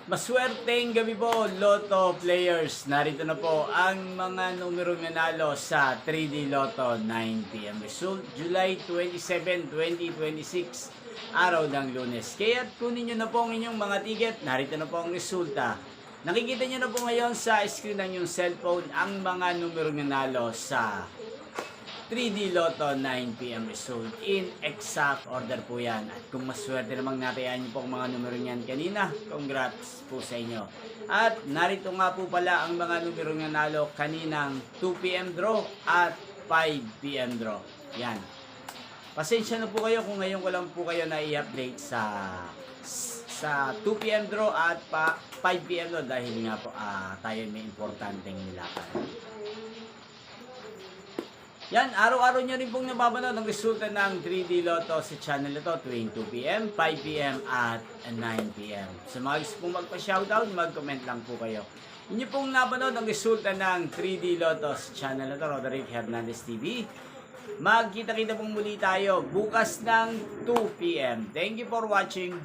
Maswerteng gabi po, Lotto players. Narito na po ang mga numerong nanalo sa 3D Lotto 9pm result, July 27, 2026, araw ng Lunes. Kaya kunin nyo na po ang inyong mga ticket. Narito na po ang resulta. Nakikita nyo na po ngayon sa screen ng inyong cellphone ang mga numerong nanalo sa 3D Lotto 9pm result in exact order po yan. At kung maswerte namang natayaan nyo po ang mga numero niyan kanina, congrats po sa inyo. At narito nga po pala ang mga numero nanalo kaninang 2pm draw at 5pm draw. Yan. Pasensya na po kayo kung ngayon ko lang po kayo na i-update sa 2pm draw at 5pm draw dahil nga po tayo may importanteng nilakan. Yan, araw-araw nyo rin pong nababanood ang resulta ng 3D Lotto sa channel ito tuwing 2pm, 5pm at 9pm. Sa mga gusto pong magpa-shoutout, mag-comment lang po kayo. Inyo pong nabanood ang resulta ng 3D Lotto sa channel ito, Roderick Hernandez TV. Magkita-kita pong muli tayo bukas ng 2pm. Thank you for watching.